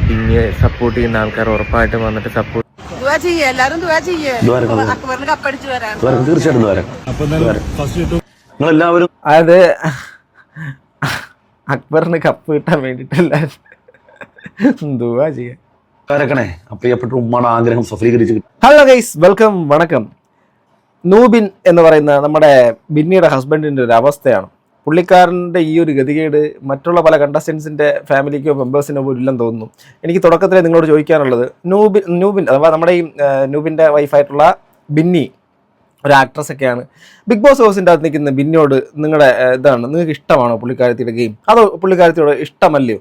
പിന്നെ സപ്പോർട്ട് ചെയ്യുന്ന ആൾക്കാർ ഉറപ്പായിട്ടും വന്നിട്ട് സപ്പോർട്ട് നിങ്ങളെല്ലാവരും അതായത് അക്ബറിന് കപ്പ് കിട്ടാൻ വേണ്ടിയിട്ടല്ലായിരുന്നു ദുആ ചെയ്യാൻ. പ്രിയപ്പെട്ട ഉമ്മയുടെ ആഗ്രഹം സഫലീകരിച്ച്. ഹലോ ഗൈസ്, വെൽക്കം, വണക്കം. നൂബിൻ എന്ന് പറയുന്ന നമ്മുടെ ബിന്നിയുടെ ഹസ്ബൻഡിൻ്റെ ഒരു അവസ്ഥയാണ്. പുള്ളിക്കാരൻ്റെ ഈ ഒരു ഗതികേട് മറ്റുള്ള പല കണ്ടസ്റ്റൻസിൻ്റെ ഫാമിലിക്കോ മെമ്പേഴ്സിനോ പോലും ഇല്ലെന്ന് തോന്നുന്നു. എനിക്ക് തുടക്കത്തിലേ നിങ്ങളോട് ചോദിക്കാനുള്ളത്, നൂബിൻ അഥവാ നമ്മുടെ ഈ നൂബിൻ്റെ വൈഫായിട്ടുള്ള ബിന്നി ഒരു ആക്ട്രസ് ഒക്കെയാണ്. ബിഗ് ബോസ് ഹൗസിൻ്റെ അകത്ത് നിൽക്കുന്ന ബിന്നിയോട് നിങ്ങളുടെ നിങ്ങൾക്ക് ഇഷ്ടമാണോ പുള്ളിക്കാരത്തിയുടെ ഗെയിം? അതോ പുള്ളിക്കാരത്തിയോട് ഇഷ്ടമല്ലയോ?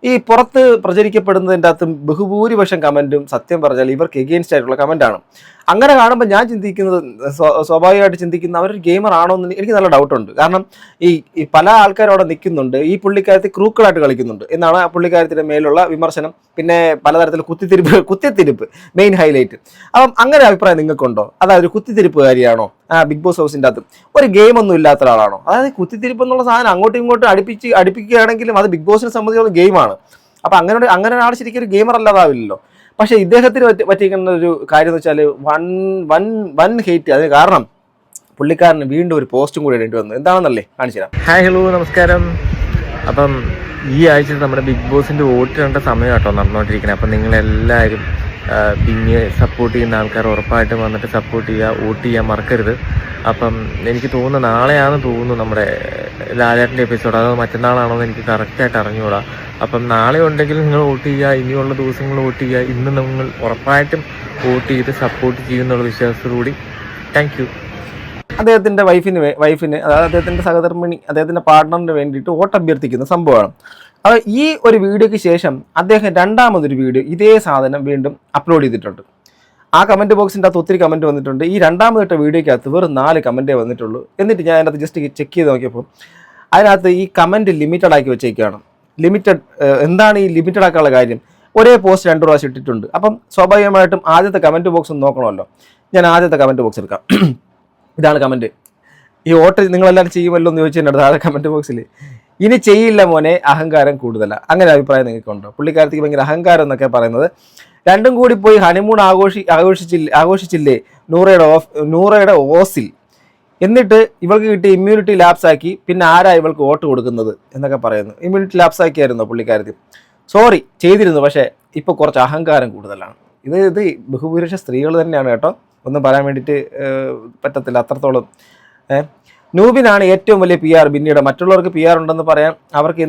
ഈ പുറത്ത് പ്രചരിക്കപ്പെടുന്നതിൻ്റെ അകത്തും ബഹുഭൂരിപക്ഷം കമൻറ്റും സത്യം പറഞ്ഞാൽ ഇവർക്ക് എഗെയിൻസ്റ്റ് ആയിട്ടുള്ള കമൻറ്റാണ്. അങ്ങനെ കാണുമ്പോൾ ഞാൻ ചിന്തിക്കുന്നത്, സ്വാഭാവികമായിട്ട് ചിന്തിക്കുന്ന അവരൊരു ഗെയിമർ ആണോ എന്ന് എനിക്ക് നല്ല ഡൗട്ടുണ്ട്. കാരണം ഈ പല ആൾക്കാരും അവിടെ നിൽക്കുന്നുണ്ട്, ഈ പുള്ളിക്കാരത്തി ക്രൂക്കളായിട്ട് കളിക്കുന്നുണ്ട് എന്നാണ് ആ പുള്ളിക്കാരത്തിൻ്റെ മേലുള്ള വിമർശനം. പിന്നെ പലതരത്തിൽ കുത്തിത്തിരിപ്പ് മെയിൻ ഹൈലൈറ്റ്. അപ്പം അങ്ങനെ അഭിപ്രായം നിങ്ങൾക്കുണ്ടോ? അതായത് ഒരു കുത്തിത്തിരിപ്പുകാരിയാണോ ബിഗ് ബോസ് ഹൗസിൻ്റെ അകത്ത്? ഒരു ഗെയിമൊന്നും ഇല്ലാത്ത ഒരാളാണോ? അതായത് കുത്തിത്തിരിപ്പ് എന്നുള്ള സാധനം അങ്ങോട്ടും ഇങ്ങോട്ടും അടുപ്പിക്കുകയാണെങ്കിലും അത് ബിഗ് ബോസിനെ സംബന്ധിച്ചുള്ള ഗെയിമാണ്. അപ്പം അങ്ങനെ ഒരാൾ ശരിക്കും ഒരു ഗെയിമർ അല്ലാതാവില്ലല്ലോ. പക്ഷേ ഇദ്ദേഹത്തിന് പറ്റിക്കുന്ന ഒരു കാര്യം എന്ന് വെച്ചാൽ വൺ ഹെയ്റ്റ്. അതിന് കാരണം പുള്ളിക്കാരന് വീണ്ടും ഒരു പോസ്റ്റും കൂടി ഇടേണ്ടി വന്നു. എന്താണെന്നല്ലേ കാണിച്ചു തരാം. ഹായ്, ഹലോ, നമസ്കാരം. അപ്പം ഈ ആഴ്ച നമ്മുടെ ബിഗ് ബോസിൻ്റെ വോട്ട് കണ്ട സമയം കേട്ടോ നടന്നുകൊണ്ടിരിക്കുന്നത്. അപ്പം നിങ്ങളെല്ലാവരും പിന്നെ സപ്പോർട്ട് ചെയ്യുന്ന ആൾക്കാർ ഉറപ്പായിട്ടും വന്നിട്ട് സപ്പോർട്ട് ചെയ്യുക, വോട്ട് ചെയ്യാൻ മറക്കരുത്. അപ്പം എനിക്ക് തോന്നുന്നു നാളെയാണെന്ന് തോന്നുന്നു നമ്മുടെ ലാലേട്ടൻ്റെ എപ്പിസോഡ്. അതോ മറ്റന്നാളാണോ എന്ന് എനിക്ക് കറക്റ്റായിട്ട് അറിഞ്ഞുകൂടാ. അപ്പം നാളെ ഉണ്ടെങ്കിൽ നിങ്ങൾ വോട്ട് ചെയ്യുക, ഇനിയുള്ള ദിവസങ്ങൾ വോട്ട് ചെയ്യുക. ഇന്ന് നിങ്ങൾ ഉറപ്പായിട്ടും വോട്ട് ചെയ്ത് സപ്പോർട്ട് ചെയ്യുന്നുള്ള വിശ്വാസത്തോടുകൂടി താങ്ക് യു. അദ്ദേഹത്തിൻ്റെ വൈഫിന് അതായത് അദ്ദേഹത്തിൻ്റെ സഹധർമ്മിണി, അദ്ദേഹത്തിൻ്റെ പാർട്ട്ണറിന് വേണ്ടിയിട്ട് വോട്ട് അഭ്യർത്ഥിക്കുന്ന സംഭവമാണ്. അപ്പോൾ ഈ ഒരു വീഡിയോയ്ക്ക് ശേഷം അദ്ദേഹം രണ്ടാമതൊരു വീഡിയോ ഇതേ സാധനം വീണ്ടും അപ്ലോഡ് ചെയ്തിട്ടുണ്ട്. ആ കമൻറ്റ് ബോക്സിൻ്റെ അകത്ത് ഒത്തിരി കമൻറ്റ് വന്നിട്ടുണ്ട്. ഈ രണ്ടാമതിട്ട വീഡിയോയ്ക്കകത്ത് വെറും 4 കമൻറ്റേ വന്നിട്ടുള്ളൂ. എന്നിട്ട് ഞാൻ അതിനകത്ത് ജസ്റ്റ് ചെക്ക് ചെയ്ത് നോക്കിയപ്പോൾ അതിനകത്ത് ഈ കമൻറ്റ് ലിമിറ്റഡ് ആക്കി വെച്ചേക്കുകയാണ്. ലിമിറ്റഡ് എന്താണ് ഈ ലിമിറ്റഡ് ആക്കാനുള്ള കാര്യം? ഒരേ പോസ്റ്റ് 2 പ്രാവശ്യം ഇട്ടിട്ടുണ്ട്. അപ്പം സ്വാഭാവികമായിട്ടും ആദ്യത്തെ കമൻറ്റ് ബോക്സ് ഒന്ന് നോക്കണമല്ലോ. ഞാൻ ആദ്യത്തെ കമൻറ്റ് ബോക്സ് എടുക്കാം. ഇതാണ് കമൻറ്റ്. ഈ വോട്ട് നിങ്ങളെല്ലാവരും ചെയ്യുമല്ലോ എന്ന് ചോദിച്ചിട്ടുണ്ട് താഴെ കമൻറ്റ് ബോക്സിൽ. ഇനി ചെയ്യില്ല മോനെ, അഹങ്കാരം കൂടുതലാണ്. അങ്ങനെ അഭിപ്രായം നിങ്ങൾക്കുണ്ടോ? പുള്ളിക്കാരത്തേക്ക് ഭയങ്കര അഹങ്കാരം എന്നൊക്കെ പറയുന്നത്. രണ്ടും കൂടി പോയി ഹണിമൂൺ ആഘോഷിച്ചില്ലേ നൂറയുടെ ഓസിൽ. എന്നിട്ട് ഇവൾക്ക് കിട്ടിയ ഇമ്മ്യൂണിറ്റി ലാപ്സ് ആക്കി. പിന്നെ ആരാ ഇവൾക്ക് വോട്ട് കൊടുക്കുന്നത് എന്നൊക്കെ പറയുന്നു. ഇമ്മ്യൂണിറ്റി ലാപ്സ് ആക്കിയായിരുന്നോ പുള്ളിക്കാരത്തി? സോറി, ചെയ്തിരുന്നു, പക്ഷേ ഇപ്പോൾ കുറച്ച് അഹങ്കാരം കൂടുതലാണ്. ഇത് ബഹുഭൂരിപക്ഷ സ്ത്രീകൾ തന്നെയാണ് കേട്ടോ. ഒന്നും പറയാൻ വേണ്ടിയിട്ട് പറ്റത്തില്ല, അത്രത്തോളം. നൂബിനാണ് ഏറ്റവും വലിയ PR ബിന്നിയുടെ. മറ്റുള്ളവർക്ക് PR ഉണ്ടെന്ന് പറയാൻ അവർക്ക്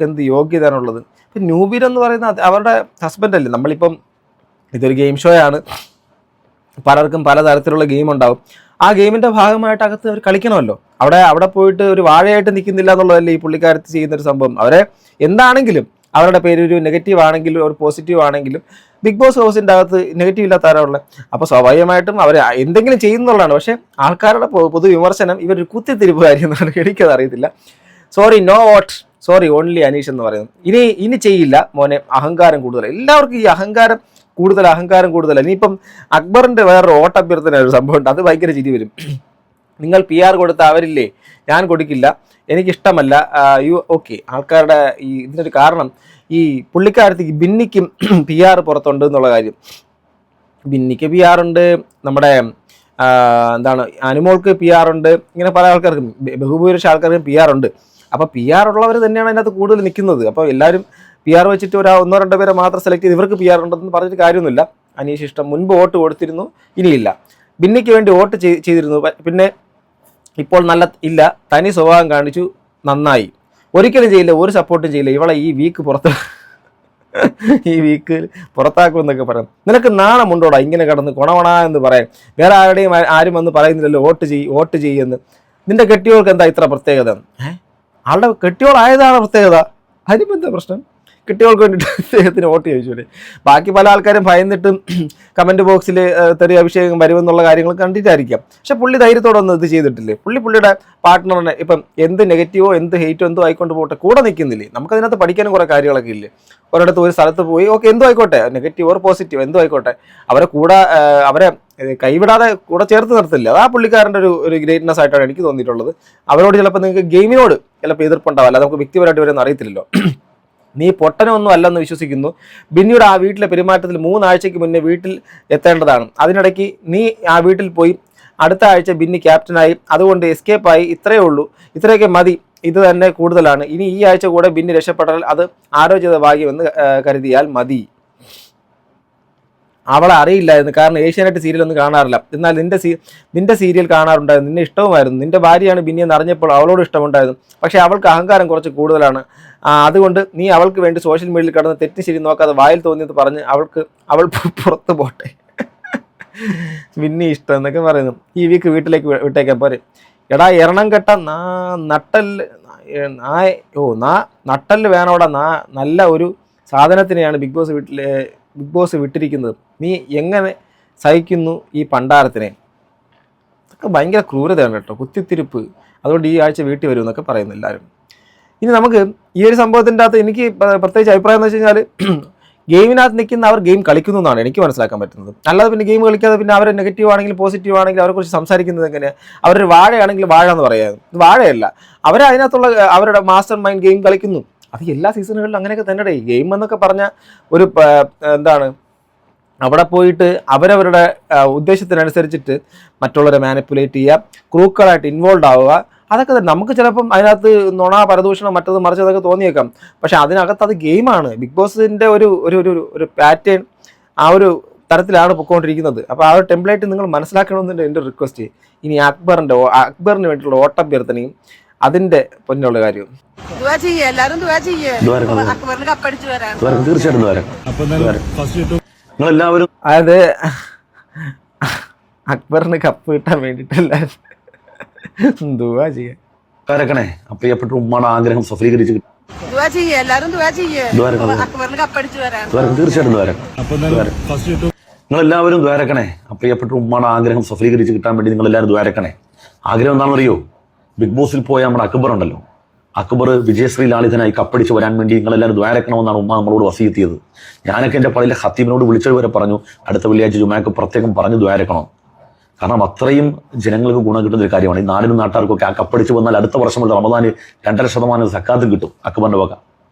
എന്ത് യോഗ്യതയാണുള്ളത്? ഇപ്പം നൂബിൻ എന്ന് പറയുന്ന അവരുടെ ഹസ്ബൻഡ് അല്ലേ. നമ്മളിപ്പം ഇതൊരു ഗെയിം ഷോ ആണ്, പലർക്കും പലതരത്തിലുള്ള ഗെയിം ഉണ്ടാവും. ആ ഗെയിമിൻ്റെ ഭാഗമായിട്ട് അകത്ത് അവർ കളിക്കണമല്ലോ. അവിടെ പോയിട്ട് ഒരു വാഴയായിട്ട് നിൽക്കുന്നില്ല എന്നുള്ളതല്ലേ ഈ പുള്ളിക്കാരത്ത് ചെയ്യുന്നൊരു സംഭവം. അവരെ എന്താണെങ്കിലും അവരുടെ പേര് ഒരു നെഗറ്റീവ് ആണെങ്കിലും ഒരു പോസിറ്റീവ് ആണെങ്കിലും ബിഗ് ബോസ് ഹൗസിൻ്റെ അകത്ത് നെഗറ്റീവ് ഇല്ലാത്ത ആരാളുള്ളത്? അപ്പോൾ സ്വാഭാവികമായിട്ടും അവർ എന്തെങ്കിലും ചെയ്യുന്നുള്ളതാണ്. പക്ഷേ ആൾക്കാരുടെ പൊതു വിമർശനം ഇവരൊരു കുത്തിത്തിരിപ്പുകാരി എന്നാണ്. എനിക്കത് അറിയത്തില്ല. Sorry, no vote, sorry only Aneesh എന്ന് പറയുന്നത്. ഇനി ചെയ്യില്ല മോനെ, അഹങ്കാരം കൂടുതൽ. എല്ലാവർക്കും ഈ അഹങ്കാരം കൂടുതൽ. ഇനിയിപ്പം അക്ബറിൻ്റെ വേറൊരു വോട്ടഭ്യർത്ഥന ഒരു സംഭവം ഉണ്ട്. അത് ഭയങ്കര ചിരി വരും. നിങ്ങൾ PR കൊടുത്ത അവരില്ലേ, ഞാൻ കൊടുക്കില്ല, എനിക്കിഷ്ടമല്ല. ഓക്കെ, ആൾക്കാരുടെ ഇതിനൊരു കാരണം ഈ പുള്ളിക്കാരത്തേക്ക് ബിന്നിക്കും PR പുറത്തുണ്ട് എന്നുള്ള കാര്യം. ബിന്നിക്ക് PR ഉണ്ട്, നമ്മുടെ അനുമോൾക്ക് PR ഉണ്ട്. ഇങ്ങനെ പല ആൾക്കാർക്കും, ബഹുഭൂരിപക്ഷ ആൾക്കാർക്കും PR ഉണ്ട്. അപ്പോൾ PR ഉള്ളവർ തന്നെയാണ് അതിനകത്ത് കൂടുതൽ നിൽക്കുന്നത്. അപ്പോൾ എല്ലാവരും PR വെച്ചിട്ട് 1-2 പേരെ മാത്രം സെലക്ട് ചെയ്ത് ഇവർക്ക് PR ഉണ്ടെന്ന് പറഞ്ഞിട്ട് കാര്യമൊന്നുമില്ല. അനീഷ് ഇഷ്ടം. മുൻപ് വോട്ട് കൊടുത്തിരുന്നു, ഇനിയില്ല. ബിന്നിക്ക് വേണ്ടി വോട്ട് ചെയ്തിരുന്നു, പിന്നെ ഇപ്പോൾ തനി സ്വഭാവം കാണിച്ചു, നന്നായി. ഒരിക്കലും ചെയ്യില്ല, ഒരു സപ്പോർട്ടും ചെയ്യില്ല. ഇവളെ ഈ വീക്ക് പുറത്താക്കുമെന്നൊക്കെ പറയാം. നിനക്ക് നാണമുണ്ടോടാ ഇങ്ങനെ കിടന്ന് കൊണവണ എന്ന് പറയാം? വേറെ ആരും വന്ന് പറയുന്നില്ലല്ലോ വോട്ട് ചെയ്യുമെന്ന്. നിന്റെ കെട്ടിയോൾക്ക് എന്താ ഇത്ര പ്രത്യേകത? ആളുടെ കെട്ടിയോളായതാണ് പ്രത്യേകത. അതിനിപ്പോൾ എന്താ പ്രശ്നം? കിട്ടിയവർക്ക് വേണ്ടിയിട്ട് അദ്ദേഹത്തിന് വോട്ട് ചോദിച്ചൂടെ? ബാക്കി പല ആൾക്കാരും ഭയന്നിട്ടും കമൻറ്റ് ബോക്സിൽ തെറി അഭിഷേകം വരുമെന്നുള്ള കാര്യങ്ങൾ കണ്ടിട്ടായിരിക്കാം. പക്ഷെ പുള്ളി ധൈര്യത്തോടെ ഒന്നും ഇത് ചെയ്തിട്ടില്ലേ? പുള്ളിയുടെ പാർട്ട്ണറിനെ ഇപ്പം എന്ത് നെഗറ്റീവോ എന്ത് ഹെയ്റ്റോ എന്തോ ആയിക്കൊണ്ട് പോട്ടെ, കൂടെ നിൽക്കുന്നില്ലേ? നമുക്കതിനകത്ത് പഠിക്കാനും കുറേ കാര്യങ്ങളൊക്കെ ഇല്ലേ? ഒരിടത്ത് ഒരു സ്ഥലത്ത് പോയി ഓക്കെ എന്തോ ആയിക്കോട്ടെ, നെഗറ്റീവ് ഓർ പോസിറ്റീവ് എന്തോ ആയിക്കോട്ടെ, അവരെ കൈവിടാതെ കൂടെ ചേർത്ത് നിർത്തില്ല. അതാ പുള്ളിക്കാരൻ്റെ ഒരു ഗ്രേറ്റ്നെസ് ആയിട്ടാണ് എനിക്ക് തോന്നിയിട്ടുള്ളത്. അവരോട് ചിലപ്പോൾ നിങ്ങൾക്ക് ഗെയിമിനോട് ചിലപ്പോൾ എതിർപ്പുണ്ടാവില്ല, നമുക്ക് വ്യക്തിപരമായിട്ട് വരുമെന്ന് അറിയത്തില്ലല്ലോ. നീ പൊട്ടനൊന്നും അല്ലെന്ന് വിശ്വസിക്കുന്നു. ബിന്നിയുടെ ആ വീട്ടിലെ പെരുമാറ്റത്തിൽ 3 ആഴ്ചയ്ക്ക് മുന്നേ വീട്ടിൽ എത്തേണ്ടതാണ്. അതിനിടയ്ക്ക് നീ ആ വീട്ടിൽ പോയി. അടുത്ത ആഴ്ച ബിന്നി ക്യാപ്റ്റനായി, അതുകൊണ്ട് എസ്കേപ്പായി. ഇത്രയേ ഉള്ളൂ, ഇത്രയൊക്കെ മതി. ഇത് തന്നെ കൂടുതലാണ്. ഇനി ഈ ആഴ്ച കൂടെ ബിന്നി രക്ഷപ്പെട്ടാൽ അത് ആരോഗ്യത ഭാഗ്യമെന്ന് കരുതിയാൽ മതി. അവളെ അറിയില്ലായിരുന്നു, കാരണം ഏഷ്യാനെറ്റ് സീരിയലൊന്നും കാണാറില്ല. എന്നാൽ നിന്റെ സീരിയൽ കാണാറുണ്ടായിരുന്നു, നിന്നെ ഇഷ്ടവുമായിരുന്നു. നിന്റെ ഭാര്യയാണ് ബിന്നി എന്ന് അറിഞ്ഞപ്പോൾ അവളോട് ഇഷ്ടമുണ്ടായിരുന്നു. പക്ഷേ അവൾക്ക് അഹങ്കാരം കുറച്ച് കൂടുതലാണ്. അതുകൊണ്ട് നീ അവൾക്ക് വേണ്ടി സോഷ്യൽ മീഡിയയിൽ കിടന്ന് തെറ്റ് ശരി നോക്കാതെ വായിൽ തോന്നിയത് പറഞ്ഞ് അവൾ പുറത്ത് പോട്ടെ. ബിന്നി ഇഷ്ടം എന്നൊക്കെ പറയുന്നു. ഈ വീക്ക് വീട്ടിലേക്ക് വിട്ടേക്കാൻ പോരെ. എടാ എറണം കെട്ട നട്ടല് വേണോടാ. നല്ല ഒരു സാധനത്തിനെയാണ് ബിഗ് ബോസ് വിട്ടിരിക്കുന്നത്. നീ എങ്ങനെ സഹിക്കുന്നു ഈ പണ്ടാരത്തിനെ? അതൊക്കെ ഭയങ്കര ക്രൂരതയാണ് കേട്ടോ, കുത്തിത്തിരിപ്പ്. അതുകൊണ്ട് ഈ ആഴ്ച വീട്ടിൽ വരും എന്നൊക്കെ പറയുന്നു എല്ലാവരും. ഇനി നമുക്ക് ഈ ഒരു സംഭവത്തിൻ്റെ അകത്ത് എനിക്ക് പ്രത്യേകിച്ച് അഭിപ്രായം എന്ന് വെച്ച് കഴിഞ്ഞാൽ, ഗെയിമിനകത്ത് നിൽക്കുന്ന അവർ ഗെയിം കളിക്കുന്നു എന്നാണ് എനിക്ക് മനസ്സിലാക്കാൻ പറ്റുന്നത്. അല്ലാതെ പിന്നെ ഗെയിം കളിക്കാതെ പിന്നെ അവർ നെഗറ്റീവ് ആണെങ്കിലും പോസിറ്റീവ് ആണെങ്കിലും അവരെക്കുറിച്ച് സംസാരിക്കുന്നത് എങ്ങനെയാണ്? അവരൊരു വാഴയാണെങ്കിൽ വാഴ എന്ന് പറയാം, ഇത് വാഴയല്ല. അതിനകത്തുള്ള അവരുടെ മാസ്റ്റർ മൈൻഡ് ഗെയിം കളിക്കുന്നു. അത് എല്ലാ സീസണുകളിലും അങ്ങനെയൊക്കെ തന്നെ. ഗെയിം എന്നൊക്കെ പറഞ്ഞ ഒരു എന്താണ്, അവിടെ പോയിട്ട് അവരവരുടെ ഉദ്ദേശത്തിനനുസരിച്ചിട്ട് മറ്റുള്ളവരെ മാനിപ്പുലേറ്റ് ചെയ്യുക, ക്രൂക്കളായിട്ട് ഇൻവോൾവ് ആവുക. അതൊക്കെ തന്നെ നമുക്ക് ചിലപ്പം അതിനകത്ത് നുണ പരദൂഷണം മറ്റത് മറിച്ചതൊക്കെ തോന്നിയേക്കാം. പക്ഷെ അതിനകത്ത് അത് ഗെയിമാണ്. ബിഗ് ബോസിൻ്റെ ഒരു പാറ്റേൺ ആ ഒരു തരത്തിലാണ് പൊയ്ക്കൊണ്ടിരിക്കുന്നത്. അപ്പോൾ ആ ഒരു ടെംപ്ലേറ്റ് നിങ്ങൾ മനസ്സിലാക്കണമെന്നുണ്ട് എൻ്റെ റിക്വസ്റ്റ്. ഇനി അക്ബറിന് വേണ്ടിയിട്ടുള്ള ഓട്ടഭ്യർത്ഥനയും അതിൻ്റെ പൊന്നുള്ള കാര്യവും. അതായത് അക്ബറിന് കപ്പ് കിട്ടാൻ വേണ്ടിയിട്ടല്ലായിരുന്നു ദുആ ചെയ്യാൻ. പ്രിയപ്പെട്ട ഉമ്മയുടെ ആഗ്രഹം സഫലീകരിച്ച് തീർച്ചയായിട്ടും നിങ്ങളെല്ലാവരും ദ്വാരക്കണേ. പ്രിയപ്പെട്ട ഉമ്മയുടെ ആഗ്രഹം സഫലീകരിച്ച് കിട്ടാൻ വേണ്ടി നിങ്ങളെല്ലാവരും ദ്വാരക്കണേ. ആഗ്രഹം എന്താണെന്നറിയോ? ബിഗ് ബോസിൽ പോയ നമ്മുടെ അക്ബർ ഉണ്ടല്ലോ, അക്ബർ വിജയശ്രീ ലാളിതനായി കപ്പടിച്ച് വരാൻ വേണ്ടി നിങ്ങളെല്ലാവരും ദ്വാരക്കണമെന്നാണ് ഉമ്മ നമ്മളോട് വസീയത്തിയത്. ഞാനൊക്കെ എൻ്റെ പള്ളിയിലെ ഖത്തീബിനോട് വിളിച്ചത് വരെ പറഞ്ഞു, അടുത്ത വെള്ളിയാഴ്ച ജുമാക്ക് പ്രത്യേകം പറഞ്ഞു ദ്വാരക്കണം. കാരണം അത്രയും ജനങ്ങൾക്ക് ഗുണം കിട്ടുന്ന ഒരു കാര്യമാണ്. ഈ നാടിനും നാട്ടുകാർക്കൊക്കെ ആ കപ്പടിച്ച് വന്നാൽ അടുത്ത വർഷം മുതൽ റമദാന് 2.5% സക്കാത്തും കിട്ടും അക്ബറിന്റെ വക.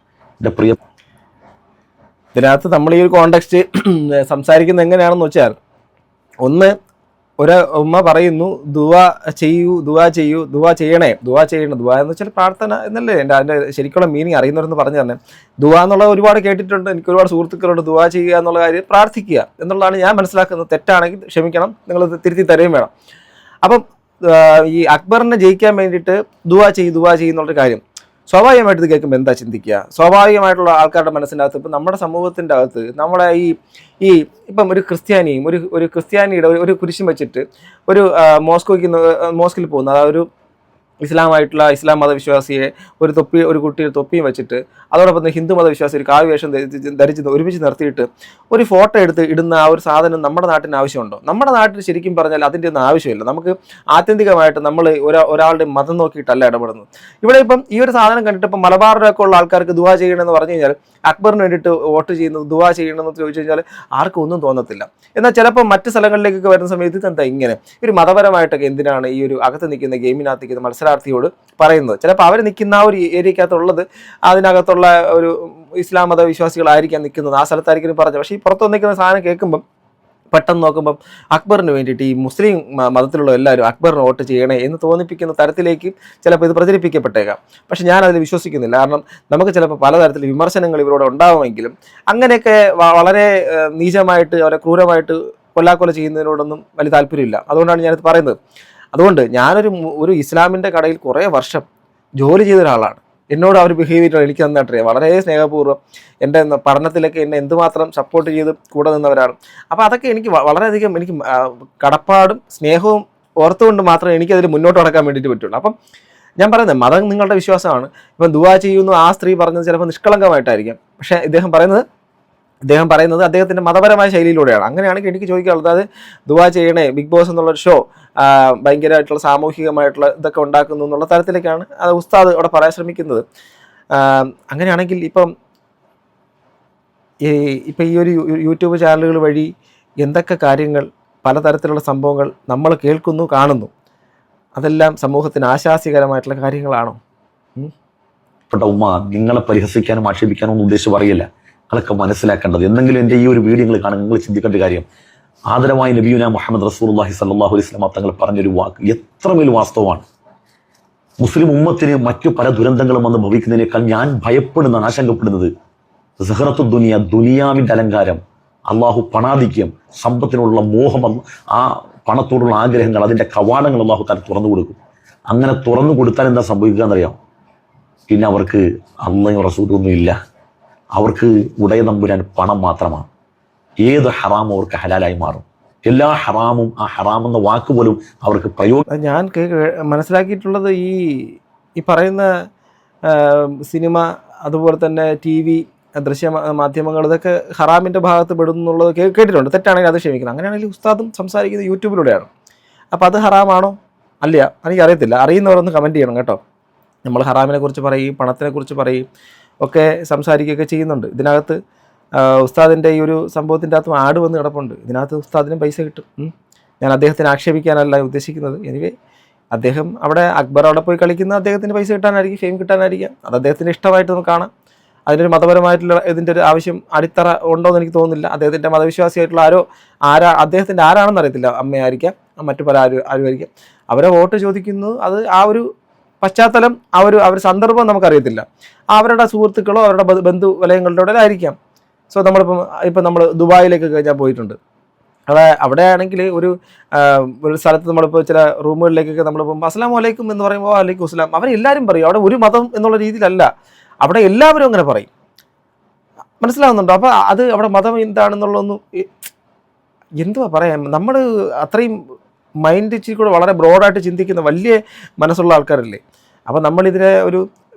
എൻ്റെ പ്രിയ ഇതിനകത്ത് നമ്മൾ ഈ ഒരു കോണ്ടെക്സ്റ്റ് സംസാരിക്കുന്നത് എങ്ങനെയാണെന്ന് വെച്ചാൽ, ഒന്ന് ഒരു ഉമ്മ പറയുന്നു ദുആ ചെയ്യണേ. ദുആ എന്ന് വെച്ചാൽ പ്രാർത്ഥന എന്നല്ലേ അതിൻ്റെ ശരിക്കുള്ള മീനിങ് അറിയുന്നവരെന്ന് പറഞ്ഞു തന്നെ. ദുആ എന്നുള്ള ഒരുപാട് കേട്ടിട്ടുണ്ട്, എനിക്ക് ഒരുപാട് സുഹൃത്തുക്കളുണ്ട്. ദുആ ചെയ്യുക എന്നുള്ള കാര്യം പ്രാർത്ഥിക്കുക എന്നുള്ളതാണ് ഞാൻ മനസ്സിലാക്കുന്നത്. തെറ്റാണെങ്കിൽ ക്ഷമിക്കണം, നിങ്ങൾ തിരുത്തി തരുകയും വേണം. അപ്പം ഈ അക്ബറിനെ ജയിക്കാൻ വേണ്ടിയിട്ട് ദുആ ചെയ്യുന്നുള്ളൊരു കാര്യം സ്വാഭാവികമായിട്ട് ഇത് കേൾക്കുമ്പോൾ എന്താ ചിന്തിക്കുക? സ്വാഭാവികമായിട്ടുള്ള ആൾക്കാരുടെ മനസ്സിനകത്ത് ഇപ്പം നമ്മുടെ സമൂഹത്തിൻ്റെ അകത്ത് നമ്മുടെ ഈ ഇപ്പം ഒരു ക്രിസ്ത്യാനിയും ഒരു ക്രിസ്ത്യാനിയുടെ ഒരു കുരിശും വെച്ചിട്ട് ഒരു മോസ്കിൽ പോകുന്ന അതായത് ഇസ്ലാം മതവിശ്വാസിയെ ഒരു കുട്ടി തൊപ്പിയും വെച്ചിട്ട് അതോടൊപ്പം തന്നെ ഹിന്ദു മതവിശ്വാസി ഒരു കാവ്യവേഷം ധരിച്ച് ഒരുമിച്ച് നിർത്തിയിട്ട് ഒരു ഫോട്ടോ എടുത്ത് ഇടുന്ന ആ ഒരു സാധനം നമ്മുടെ നാട്ടിന് ആവശ്യമുണ്ടോ? നമ്മുടെ നാട്ടിൽ ശരിക്കും പറഞ്ഞാൽ അതിൻ്റെ ഒന്നും ആവശ്യമില്ല. നമുക്ക് ആത്യന്തികമായിട്ട് നമ്മൾ ഒരാളുടെ മതം നോക്കിയിട്ടല്ല ഇടപെടുന്നത്. ഇവിടെ ഇപ്പം ഈ ഒരു സാധനം കണ്ടിട്ട് ഇപ്പം മലബാറിലൊക്കെ ഉള്ള ആൾക്കാർക്ക് ദുആ ചെയ്യണമെന്ന് പറഞ്ഞു കഴിഞ്ഞാൽ, അക്ബറിന് വേണ്ടിയിട്ട് വോട്ട് ചെയ്യുന്നത് ദുആ ചെയ്യണമെന്ന് ചോദിച്ചു കഴിഞ്ഞാൽ ആർക്കും ഒന്നും തോന്നത്തില്ല. എന്നാൽ ചിലപ്പോൾ മറ്റ് സ്ഥലങ്ങളിലേക്കൊക്കെ വരുന്ന സമയത്ത് ഇതെന്താ ഇങ്ങനെ ഒരു മതപരമായിട്ടൊക്കെ എന്തിനാണ് ഈ ഒരു അകത്ത് നിൽക്കുന്ന ഗെയിമിനകത്ത് നിൽക്കുന്ന മത്സരാർത്ഥിയോട് പറയുന്നത്? ചിലപ്പോൾ അവർ നിൽക്കുന്ന ആ ഒരു ഏരിയക്കകത്തുള്ളത് അതിനകത്തുള്ള ഒരു ഇസ്ലാം മത വിശ്വാസികളായിരിക്കാം നിൽക്കുന്നത്, ആ സ്ഥലത്തായിരിക്കും പറഞ്ഞത്. പക്ഷേ ഈ പുറത്തു നിൽക്കുന്ന സാധനം കേൾക്കുമ്പം പെട്ടെന്ന് നോക്കുമ്പം അക്ബറിന് വേണ്ടിയിട്ട് ഈ മുസ്ലിം മതത്തിലുള്ള എല്ലാവരും അക്ബറിന് വോട്ട് ചെയ്യണേ എന്ന് തോന്നിപ്പിക്കുന്ന തരത്തിലേക്ക് ചിലപ്പോൾ ഇത് പ്രചരിപ്പിക്കപ്പെട്ടേക്കാം. പക്ഷെ ഞാൻ അതിൽ വിശ്വസിക്കുന്നില്ല. കാരണം നമുക്ക് ചിലപ്പോൾ പലതരത്തിൽ വിമർശനങ്ങൾ ഇവരോട് ഉണ്ടാവുമെങ്കിലും അങ്ങനെയൊക്കെ വളരെ നീചമായിട്ട് അവരെ ക്രൂരമായിട്ട് കൊല്ലാക്കൊല ചെയ്യുന്നതിനോടൊന്നും വലിയ താല്പര്യമില്ല. അതുകൊണ്ടാണ് ഞാനിത് പറയുന്നത്. അതുകൊണ്ട് ഞാനൊരു ഇസ്ലാമിൻ്റെ കടയിൽ കുറേ വർഷം ജോലി ചെയ്ത ഒരാളാണ്. എന്നോട് അവർ ബിഹേവ് ചെയ്തിട്ടുണ്ട് എനിക്ക് നന്നായിട്ടറിയാം. വളരെ സ്നേഹപൂർവ്വം എൻ്റെ പഠനത്തിലൊക്കെ എന്നെ എന്തുമാത്രം സപ്പോർട്ട് ചെയ്ത് കൂടെ നിന്നവരാണ്. അപ്പോൾ അതൊക്കെ എനിക്ക് വളരെയധികം എനിക്ക് കടപ്പാടും സ്നേഹവും ഓർത്തുകൊണ്ട് മാത്രമേ എനിക്കതിൽ മുന്നോട്ട് നടക്കാൻ വേണ്ടിയിട്ട് പറ്റുള്ളൂ. അപ്പം ഞാൻ പറയുന്നത് മതം നിങ്ങളുടെ വിശ്വാസമാണ്. ഇപ്പം ദുആ ചെയ്യുന്നു ആ സ്ത്രീ പറഞ്ഞത് ചിലപ്പോൾ നിഷ്കളങ്കമായിട്ടായിരിക്കാം. പക്ഷേ അദ്ദേഹം പറയുന്നത് അദ്ദേഹത്തിൻ്റെ മതപരമായ ശൈലിയിലൂടെയാണ്. അങ്ങനെയാണെങ്കിൽ എനിക്ക് ചോദിക്കാനുള്ളത്, അതായത് ദുആ ചെയ്യണേ ബിഗ് ബോസ് എന്നുള്ളൊരു ഷോ ഭയങ്കരമായിട്ടുള്ള സാമൂഹികമായിട്ടുള്ള ഇതൊക്കെ ഉണ്ടാക്കുന്നു എന്നുള്ള തരത്തിലേക്കാണ് അത് ഉസ്താദ് അവിടെ പറയാൻ ശ്രമിക്കുന്നത്. അങ്ങനെയാണെങ്കിൽ ഇപ്പം ഈ ഒരു യൂട്യൂബ് ചാനലുകൾ വഴി എന്തൊക്കെ കാര്യങ്ങൾ പലതരത്തിലുള്ള സംഭവങ്ങൾ നമ്മൾ കേൾക്കുന്നു കാണുന്നു, അതെല്ലാം സമൂഹത്തിന് ആശാസ്യകരമായിട്ടുള്ള കാര്യങ്ങളാണോ? പ്രിയപ്പെട്ട ഉമ്മ, നിങ്ങളെ പരിഹസിക്കാനും ആക്ഷേപിക്കാനും ഒന്നും ഉദ്ദേശിച്ച് പറയില്ല. നിങ്ങളൊക്കെ മനസ്സിലാക്കേണ്ടത്, എന്തെങ്കിലും എൻ്റെ ഈ ഒരു വീഡിയോ നിങ്ങൾ കാണും, നിങ്ങൾ ചിന്തിക്കേണ്ട കാര്യം, ആദരവായി നബിയുന മുഹമ്മദ് റസൂലുള്ളാഹി സ്വല്ലല്ലാഹു അലൈഹി വസല്ലം തങ്ങൾ പറഞ്ഞൊരു വാക്ക് എത്രമേൽ വാസ്തവമാണ്. മുസ്ലിം ഉമ്മത്തിന് മറ്റു പല ദുരന്തങ്ങളും വന്ന് ഭവിക്കുന്നതിനേക്കാൾ ഞാൻ ഭയപ്പെടുന്നതാണ്, ആശങ്കപ്പെടുന്നത് സഹറത്തു ദുനിയ, ദുനിയാവിൻ്റെ അലങ്കാരം, അള്ളാഹു പണാധിക്യം, സമ്പത്തിനുള്ള മോഹം, ആ പണത്തോടുള്ള ആഗ്രഹങ്ങൾ, അതിൻ്റെ കവാടങ്ങൾ അള്ളാഹു താൻ തുറന്നു കൊടുക്കും. അങ്ങനെ തുറന്നു കൊടുത്താൽ എന്താ സംഭവിക്കുക എന്നറിയാം? പിന്നെ അവർക്ക് അള്ളയും റസൂലൊന്നും ഇല്ല. അവർക്ക് ഉടയ തമ്പുരാൻ പണം മാത്രമാണ്. ഏത് ഹറാമും അവർക്ക് ഹലാലായി മാറും. എല്ലാ ഹറാമും, ആ ഹറാം എന്ന വാക്ക് പോലും അവർക്ക് ഞാൻ മനസ്സിലാക്കിയിട്ടുള്ളത് ഈ പറയുന്ന സിനിമ, അതുപോലെ തന്നെ TV, ദൃശ്യ മാധ്യമങ്ങൾ, ഇതൊക്കെ ഹറാമിൻ്റെ ഭാഗത്ത് പെടുന്നുള്ളത് കേട്ടിട്ടുണ്ട്. തെറ്റാണെങ്കിൽ അത് ക്ഷമിക്കണം. അങ്ങനെയാണെങ്കിൽ ഉസ്താദും സംസാരിക്കുന്നത് യൂട്യൂബിലൂടെയാണ്. അപ്പോൾ അത് ഹറാമാണോ? അല്ല, എനിക്കറിയത്തില്ല. അറിയുന്നവരൊന്ന് കമൻറ്റ് ചെയ്യണം കേട്ടോ. നമ്മൾ ഹറാമിനെ കുറിച്ച് പറയും, പണത്തിനെ കുറിച്ച് പറയും, ഒക്കെ സംസാരിക്കുകയൊക്കെ ചെയ്യുന്നുണ്ട്. ഇതിനകത്ത് ഉസ്താദിൻ്റെ ഈ ഒരു സംഭവത്തിൻ്റെ അകത്തും ആട് വന്ന് കിടപ്പുണ്ട്. ഇതിനകത്ത് ഉസ്താദിനും പൈസ കിട്ടും. ഞാൻ അദ്ദേഹത്തിന് ആക്ഷേപിക്കാനല്ല ഉദ്ദേശിക്കുന്നത്. എനിവേ, അദ്ദേഹം അക്ബർ അവിടെ പോയി കളിക്കുന്ന അദ്ദേഹത്തിന് പൈസ കിട്ടാനായിരിക്കും, ഫെയിം കിട്ടാനായിരിക്കാം. അത് അദ്ദേഹത്തിന് ഇഷ്ടമായിട്ട് നമുക്ക് കാണാം. അതിനൊരു മതപരമായിട്ടുള്ള ഇതിൻ്റെ ഒരു ആവശ്യം അടിത്തറ ഉണ്ടോ എന്ന് എനിക്ക് തോന്നുന്നില്ല. അദ്ദേഹത്തിൻ്റെ മതവിശ്വാസിയായിട്ടുള്ള അദ്ദേഹത്തിൻ്റെ ആരാണെന്ന് അറിയത്തില്ല. അമ്മയായിരിക്കാം, മറ്റു പല ആരുമായിരിക്കാം. അവരെ വോട്ട് ചോദിക്കുന്നു. അത് ആ ഒരു പശ്ചാത്തലം, ആ ഒരു സന്ദർഭം നമുക്കറിയത്തില്ല. അവരുടെ സുഹൃത്തുക്കളോ അവരുടെ ബന്ധു വലയങ്ങളുടെ ആയിരിക്കാം. സോ ഇപ്പം നമ്മൾ ദുബായിലേക്കൊക്കെ ഞാൻ പോയിട്ടുണ്ട്. അവിടെ ആണെങ്കിൽ ഒരു സ്ഥലത്ത് നമ്മളിപ്പോൾ ചില റൂമുകളിലേക്കൊക്കെ നമ്മൾ പോകുമ്പോൾ അസ്സലാമു അലൈക്കും എന്ന് പറയുമ്പോൾ അലൈക്കും അസ്സലാം, അവരെല്ലാവരും പറയും. അവിടെ ഒരു മതം എന്നുള്ള രീതിയിലല്ല, അവിടെ എല്ലാവരും അങ്ങനെ പറയും. മനസ്സിലാവുന്നുണ്ടോ? അപ്പോൾ അത് അവിടെ മതം എന്താണെന്നുള്ളതൊന്നും എന്തുവാ പറയാം, നമ്മൾ അത്രയും മൈൻഡ് കൂടെ വളരെ ബ്രോഡായിട്ട് ചിന്തിക്കുന്ന വലിയ മനസ്സുള്ള ആൾക്കാരല്ലേ. അപ്പോൾ നമ്മളിതിനെ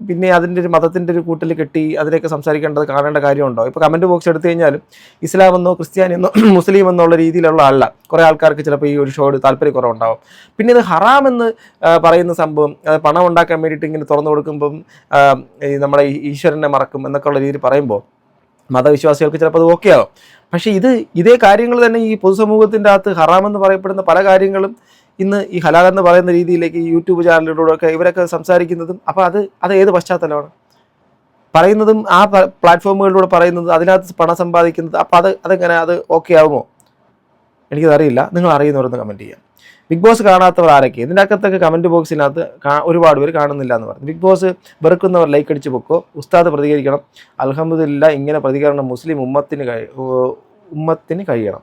പിന്നെ അതിൻ്റെ ഒരു മതത്തിൻ്റെ ഒരു കൂട്ടിൽ കെട്ടി അതിനെയൊക്കെ സംസാരിക്കേണ്ടത് കാണേണ്ട കാര്യമുണ്ടോ? ഇപ്പോൾ കമൻറ്റ് ബോക്സ് എടുത്തു കഴിഞ്ഞാലും ഇസ്ലാമെന്നോ ക്രിസ്ത്യാനിയെന്നോ മുസ്ലിം എന്നുള്ള രീതിയിലുള്ള ആളല്ല. കുറേ ആൾക്കാർക്ക് ചിലപ്പോൾ ഈ ഒരു ഷോയോട് താല്പര്യക്കുറവുണ്ടാവും. പിന്നെ ഇത് ഹറാമെന്ന് പറയുന്ന സംഭവം, പണം ഉണ്ടാക്കാൻ വേണ്ടിയിട്ട് ഇങ്ങനെ തുറന്നു കൊടുക്കുമ്പം നമ്മുടെ ഈശ്വരനെ മറക്കും എന്നൊക്കെ ഉള്ള രീതിയിൽ പറയുമ്പോൾ മതവിശ്വാസികൾക്ക് ചിലപ്പോൾ അത് ഓക്കെ ആവും. പക്ഷേ ഇതേ കാര്യങ്ങൾ തന്നെ ഈ പൊതുസമൂഹത്തിൻ്റെ അകത്ത് ഹറാമെന്ന് പറയപ്പെടുന്ന പല കാര്യങ്ങളും ഇന്ന് ഈ ഹലാൽ പറയുന്ന രീതിയിലേക്ക് ഈ യൂട്യൂബ് ചാനലിലൂടെയൊക്കെ ഇവരൊക്കെ സംസാരിക്കുന്നതും, അപ്പോൾ അത് ഏത് പശ്ചാത്തലമാണ് പറയുന്നതും, ആ പ്ലാറ്റ്ഫോമുകളിലൂടെ പറയുന്നത്, അതിനകത്ത് പണം സമ്പാദിക്കുന്നത്. അപ്പോൾ അതെങ്ങനെ അത് ഓക്കെ ആകുമോ? എനിക്കതറിയില്ല. നിങ്ങൾ അറിയുന്നവരൊന്ന് കമൻറ്റ് ചെയ്യാം. ബിഗ് ബോസ് കാണാത്തവർ ആരൊക്കെ? ഇതിൻ്റെ അകത്തൊക്കെ കമൻറ്റ് ബോക്സിനകത്ത് ഒരുപാട് പേര് കാണുന്നില്ല എന്ന് പറഞ്ഞു. ബിഗ് ബോസ് വെറുക്കുന്നവർ ലൈക്ക് അടിച്ച് പൊക്കോ. ഉസ്താദ് പ്രതികരിക്കണം. അൽഹംദുലില്ലാ, ഇങ്ങനെ പ്രതികരണം മുസ്ലിം ഉമ്മത്തിന് കഴിയണം.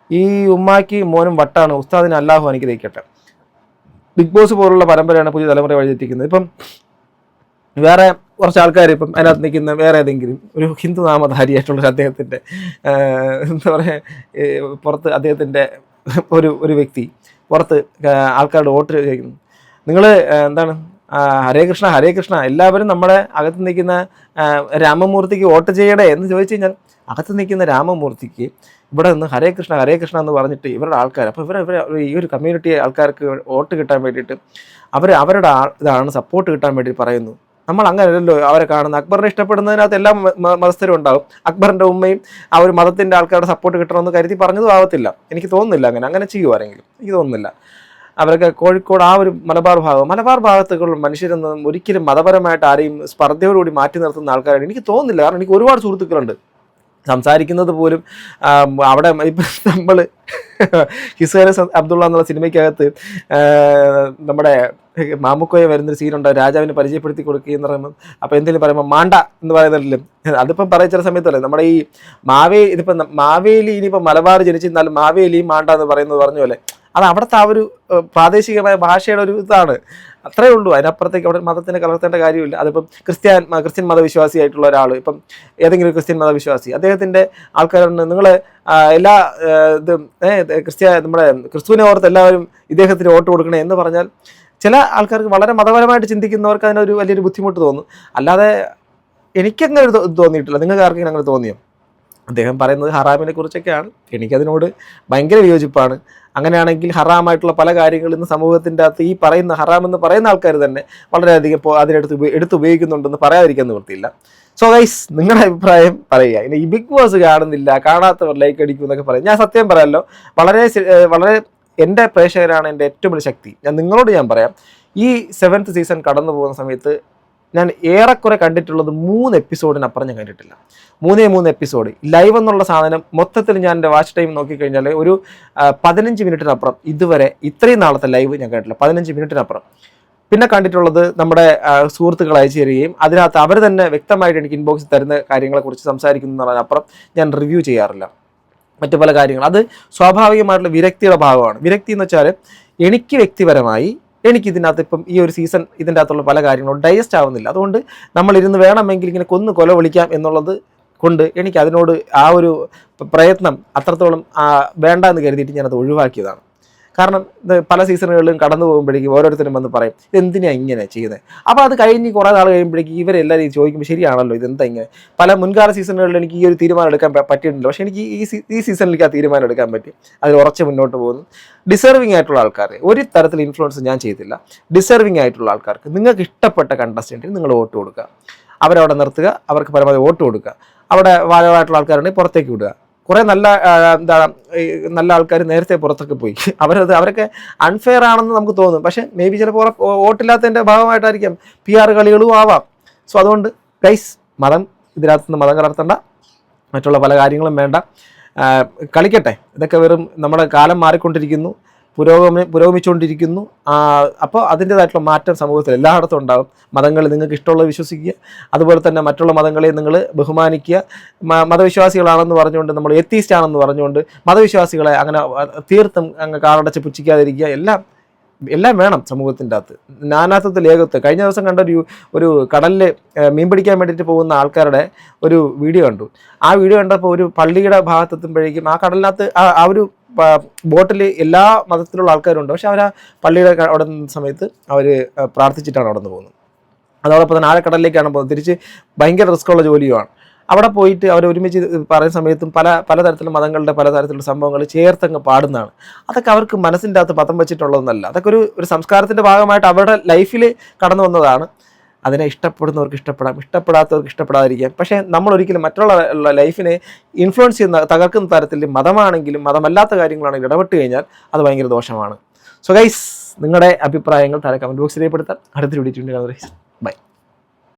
ഈ ഉമ്മാക്ക് മോനും വട്ടാണ്, ഉസ്താദിന് അല്ലാഹു അനുഗ്രഹിക്കട്ടെ. ബിഗ് ബോസ് പോലുള്ള പരമ്പരയാണ് പുതിയ തലമുറ വഴിതെറ്റിക്കുന്നത്. ഇപ്പം വേറെ കുറച്ച് ആൾക്കാർ ഇപ്പം അതിനകത്ത് നിൽക്കുന്ന വേറെ ഏതെങ്കിലും ഒരു ഹിന്ദു നാമധാരിയായിട്ടുള്ള അദ്ദേഹത്തിൻ്റെ എന്താ പറയുക, പുറത്ത് അദ്ദേഹത്തിൻ്റെ ഒരു വ്യക്തി പുറത്ത് ആൾക്കാരുടെ വോട്ട് ചോദിക്കുന്നു. നിങ്ങൾ എന്താണ് ഹരേ കൃഷ്ണ ഹരേ കൃഷ്ണ, എല്ലാവരും നമ്മുടെ അകത്ത് നിൽക്കുന്ന രാമമൂർത്തിക്ക് വോട്ട് ചെയ്യണേ എന്ന് ചോദിച്ചു കഴിഞ്ഞാൽ, അകത്ത് നിൽക്കുന്ന രാമമൂർത്തിക്ക് ഇവിടെ നിന്ന് ഹരേ കൃഷ്ണ എന്ന് പറഞ്ഞിട്ട് ഇവരുടെ ആൾക്കാർ, അപ്പോൾ ഇവർ ഈ ഒരു കമ്മ്യൂണിറ്റി ആൾക്കാർക്ക് വോട്ട് കിട്ടാൻ വേണ്ടിയിട്ട് അവരുടെ ഇതാണ് സപ്പോർട്ട് കിട്ടാൻ വേണ്ടി പറയുന്നു. നമ്മൾ അങ്ങനെയല്ലോ അവരെ കാണുന്നത്. അക്ബറിനെ ഇഷ്ടപ്പെടുന്നതിനകത്ത് എല്ലാ മതസ്ഥരും ഉണ്ടാവും. അക്ബറിൻ്റെ ഉമ്മയും ആ ഒരു മതത്തിൻ്റെ ആൾക്കാരുടെ സപ്പോർട്ട് കിട്ടണമെന്ന് കരുതി പറഞ്ഞതും ആവത്തില്ല. എനിക്ക് തോന്നുന്നില്ല അങ്ങനെ ചെയ്യുമാരെങ്കിലും, എനിക്ക് തോന്നുന്നില്ല. അവരൊക്കെ കോഴിക്കോട് ആ ഒരു മലബാർ ഭാഗത്തുള്ള മനുഷ്യരൊന്നും ഒരിക്കലും മതപരമായിട്ട് ആരെയും സ്പർദ്ധയോടുകൂടി മാറ്റി നിർത്തുന്ന ആൾക്കാരാണ് എനിക്ക് തോന്നുന്നില്ല. കാരണം എനിക്ക് ഒരുപാട് സുഹൃത്തുക്കളുണ്ട്. സംസാരിക്കുന്നത് പോലും അവിടെ ഇപ്പം നമ്മൾ ഹിസ്സേന അബ്ദുള്ള എന്നുള്ള സിനിമയ്ക്കകത്ത് നമ്മുടെ മാമുക്കോയെ വരുന്നൊരു സീനുണ്ട്. രാജാവിനെ പരിചയപ്പെടുത്തി കൊടുക്കുക എന്ന് പറയുമ്പോൾ, അപ്പോൾ എന്തെങ്കിലും പറയുമ്പോൾ മാണ്ട എന്ന് പറയുന്നില്ലേ, അതിപ്പം പറയ ചില സമയത്തല്ലേ നമ്മുടെ ഈ ഇതിപ്പം മാവേലി, ഇനിയിപ്പോൾ മലബാർ ജനിച്ചിരുന്നാലും മാവേലി മാണ്ട എന്ന് പറയുന്നത് പറഞ്ഞ പോലെ അത് അവിടുത്തെ ആ ഒരു പ്രാദേശികമായ ഭാഷയുടെ ഒരു ഇതാണ്. അത്രേ ഉള്ളൂ. അതിനപ്പുറത്തേക്ക് അവിടെ മതത്തിനെ കലർത്തേണ്ട കാര്യമില്ല. അതിപ്പം ക്രിസ്ത്യൻ മതവിശ്വാസിയായിട്ടുള്ള ഒരാൾ, ഇപ്പം ഏതെങ്കിലും ക്രിസ്ത്യൻ മതവിശ്വാസി, അദ്ദേഹത്തിൻ്റെ ആൾക്കാരുണ്ട്. നിങ്ങൾ എല്ലാ നമ്മുടെ ക്രിസ്തുവിനെ ഓർത്ത് എല്ലാവരും ഇദ്ദേഹത്തിന് വോട്ട് കൊടുക്കണേ എന്ന് പറഞ്ഞാൽ ചില ആൾക്കാർക്ക് വളരെ മതപരമായിട്ട് ചിന്തിക്കുന്നവർക്ക് അതിനൊരു വലിയൊരു ബുദ്ധിമുട്ട് തോന്നും. അല്ലാതെ എനിക്കങ്ങനെ ഒരു തോന്നിയിട്ടില്ല. നിങ്ങൾക്ക് ആർക്കെങ്കിലും അങ്ങനെ തോന്നിയോ? അദ്ദേഹം പറയുന്നത് ഹറാമിനെ കുറിച്ചൊക്കെയാണ്. എനിക്കതിനോട് ഭയങ്കര വിയോജിപ്പാണ്. അങ്ങനെയാണെങ്കിൽ ഹറാമായിട്ടുള്ള പല കാര്യങ്ങളും ഇന്ന് സമൂഹത്തിൻ്റെ അകത്ത് ഈ പറയുന്ന ഹറാമെന്ന് പറയുന്ന ആൾക്കാർ തന്നെ വളരെയധികം എടുത്തുപയോഗിക്കുന്നുണ്ടെന്ന് പറയാതിരിക്കാൻ നിവൃത്തിയില്ല. സോ ഗൈസ്, നിങ്ങളുടെ അഭിപ്രായം പറയുക. ഇനി ഈ ബിഗ് ബോസ് കാണുന്നില്ല, കാണാത്തവർ ലൈക്ക് അടിക്കും എന്നൊക്കെ പറയും. ഞാൻ സത്യം പറയാമല്ലോ, വളരെ എൻ്റെ പ്രേക്ഷകരാണ് എൻ്റെ ഏറ്റവും വലിയ ശക്തി. നിങ്ങളോട് ഞാൻ പറയാം, ഈ 7th സീസൺ കടന്നു പോകുന്ന സമയത്ത് ഞാൻ ഏറെക്കുറെ കണ്ടിട്ടുള്ളത് 3 എപ്പിസോഡിനപ്പുറം ഞാൻ കണ്ടിട്ടില്ല. 3 എപ്പിസോഡ് ലൈവ് എന്നുള്ള സാധനം മൊത്തത്തിൽ ഞാൻ എൻ്റെ വാച്ച് ടൈം നോക്കിക്കഴിഞ്ഞാൽ ഒരു 15 മിനിറ്റിനപ്പുറം ഇതുവരെ ഇത്രയും നാളത്തെ ലൈവ് ഞാൻ കണ്ടിട്ടില്ല. 15 മിനിറ്റിനപ്പുറം. പിന്നെ കണ്ടിട്ടുള്ളത് നമ്മുടെ സുഹൃത്തുക്കൾ അയച്ചു തരികയും അതിനകത്ത് അവർ തന്നെ വ്യക്തമായിട്ട് എനിക്ക് ഇൻബോക്സിൽ തരുന്ന കാര്യങ്ങളെക്കുറിച്ച് സംസാരിക്കുന്നതിനപ്പുറം ഞാൻ റിവ്യൂ ചെയ്യാറില്ല. മറ്റു പല കാര്യങ്ങൾ അത് സ്വാഭാവികമായിട്ടുള്ള വിരക്തിയുടെ ഭാഗമാണ്. വിരക്തി എന്ന് വെച്ചാൽ എനിക്ക് വ്യക്തിപരമായി എനിക്ക് ഇതിനകത്ത് ഇപ്പം ഈ ഒരു സീസൺ ഇതിൻ്റെ അകത്തുള്ള പല കാര്യങ്ങളും ഡൈജസ്റ്റ് ആവുന്നില്ല. അതുകൊണ്ട് നമ്മളിരുന്ന് വേണമെങ്കിൽ ഇങ്ങനെ കൊല വിളിക്കാം എന്നുള്ളത് കൊണ്ട് എനിക്ക് അതിനോട് ആ ഒരു പ്രയത്നം അത്രത്തോളം വേണ്ട എന്ന് കരുതിയിട്ട് ഞാനത് ഒഴിവാക്കിയതാണ്. കാരണം ഇത് പല സീസണുകളിലും കടന്നു പോകുമ്പോഴേക്കും ഓരോരുത്തരും വന്ന് പറയും ഇതെന്തിനാണ് ഇങ്ങനെ ചെയ്യുന്നത്. അപ്പോൾ അത് കഴിഞ്ഞ് കുറേ നാൾ കഴിയുമ്പോഴേക്കും ഇവരെല്ലാവരും ചോദിക്കുമ്പോൾ ശരിയാണല്ലോ ഇതെന്താ ഇങ്ങനെ. പല മുൻകാല സീസണുകളിൽ എനിക്ക് ഈ ഒരു തീരുമാനം എടുക്കാൻ പറ്റിയിട്ടില്ല. പക്ഷേ എനിക്ക് ഈ സീസണിലേക്ക് ആ തീരുമാനം എടുക്കാൻ പറ്റി. അതിൽ ഉറച്ച് മുന്നോട്ട് പോകുന്നു. ഡിസർവിങ് ആയിട്ടുള്ള ആൾക്കാർ ഒരു തരത്തിൽ ഇൻഫ്ലുവൻസ് ഞാൻ ചെയ്തില്ല. ഡിസർവിങ് ആയിട്ടുള്ള ആൾക്കാർക്ക് നിങ്ങൾക്ക് ഇഷ്ടപ്പെട്ട കണ്ടസ്റ്റൻറ്റിന് നിങ്ങൾ വോട്ട് കൊടുക്കുക. അവരവിടെ നിർത്തുക, അവർക്ക് പരമാവധി വോട്ട് കൊടുക്കുക. അവിടെ വാഴവായിട്ടുള്ള ആൾക്കാരുണ്ടെങ്കിൽ പുറത്തേക്ക് വിടുക. കുറേ നല്ല ആൾക്കാർ നേരത്തെ പുറത്തൊക്കെ പോയി. അവരൊക്കെ അൺഫെയർ ആണെന്ന് നമുക്ക് തോന്നും. പക്ഷേ മേ ബി ചിലപ്പോൾ വോട്ടില്ലാത്തതിൻ്റെ ഭാഗമായിട്ടായിരിക്കാം. PR കളികളും ആവാം. സോ അതുകൊണ്ട് ഗൈസ് ഇതിനകത്തുനിന്ന് മതം കലർത്തേണ്ട, മറ്റുള്ള പല കാര്യങ്ങളും വേണ്ട, കളിക്കട്ടെ. ഇതൊക്കെ വെറും നമ്മുടെ കാലം മാറിക്കൊണ്ടിരിക്കുന്നു, പുരോഗമിച്ചുകൊണ്ടിരിക്കുന്നു. അപ്പോൾ അതിൻ്റേതായിട്ടുള്ള മാറ്റം സമൂഹത്തിൽ എല്ലായിടത്തും ഉണ്ടാകും. മതങ്ങൾ നിങ്ങൾക്ക് ഇഷ്ടമുള്ളത് വിശ്വസിക്കുക, അതുപോലെ തന്നെ മറ്റുള്ള മതങ്ങളെ നിങ്ങൾ ബഹുമാനിക്കുക. മതവിശ്വാസികളാണെന്ന് പറഞ്ഞുകൊണ്ട് നമ്മൾ എത്തീസ്റ്റ് ആണെന്ന് പറഞ്ഞുകൊണ്ട് മതവിശ്വാസികളെ അങ്ങനെ തീർത്തും അങ്ങ് കാറടച്ച് പുച്ഛിക്കാതിരിക്കുക. എല്ലാം വേണം സമൂഹത്തിൻ്റെ അകത്ത്. നാനാത്വത്തിൽ ഏകത്വം. കഴിഞ്ഞ ദിവസം കണ്ട ഒരു കടലിൽ മീൻ പിടിക്കാൻ വേണ്ടിയിട്ട് പോകുന്ന ആൾക്കാരുടെ ഒരു വീഡിയോ കണ്ടു. ആ വീഡിയോ കണ്ടപ്പോൾ ഒരു പള്ളിയുടെ ഭാഗത്തെത്തുമ്പോഴേക്കും ആ കടലിനകത്ത് ആ ഒരു ബോട്ടിൽ എല്ലാ മതത്തിലുള്ള ആൾക്കാരുണ്ട്. പക്ഷെ അവർ ആ പള്ളിയുടെ അവിടെ നിന്ന സമയത്ത് അവർ പ്രാർത്ഥിച്ചിട്ടാണ് അവിടെ നിന്ന് പോകുന്നത്. അതോടൊപ്പം തന്നെ ആഴക്കടലിലേക്കാണ് പോകുന്നത്. തിരിച്ച് ഭയങ്കര റിസ്ക്കുള്ള ജോലിയുമാണ്. അവിടെ പോയിട്ട് അവർ ഒരുമിച്ച് പറയുന്ന സമയത്തും പലതരത്തിലുള്ള മതങ്ങളുടെ പലതരത്തിലുള്ള സംഭവങ്ങൾ ചേർത്തങ്ങ് പാടുന്നതാണ്. അതൊക്കെ അവർക്ക് മനസ്സിൻ്റെ അകത്ത് പതം വെച്ചിട്ടുള്ളതെന്നല്ല. അതൊക്കെ ഒരു സംസ്കാരത്തിൻ്റെ ഭാഗമായിട്ട് അവരുടെ ലൈഫിൽ കടന്നു വന്നതാണ്. അതിനെ ഇഷ്ടപ്പെടുന്നവർക്ക് ഇഷ്ടപ്പെടാം, ഇഷ്ടപ്പെടാത്തവർക്ക് ഇഷ്ടപ്പെടാതിരിക്കാം. പക്ഷേ നമ്മളൊരിക്കലും മറ്റുള്ള ലൈഫിനെ ഇൻഫ്ലുവൻസ് ചെയ്യുന്ന തകർക്കുന്ന തരത്തിൽ മതമാണെങ്കിലും മതമല്ലാത്ത കാര്യങ്ങളാണെങ്കിലും ഇടപെട്ട് കഴിഞ്ഞാൽ അത് ഭയങ്കര ദോഷമാണ്. സോ ഗൈസ്, നിങ്ങളുടെ അഭിപ്രായങ്ങൾ താഴെ കമൻറ്റ് ബോക്സിൽ രേഖപ്പെടുത്താം. അടുത്തൊരു വീഡിയോ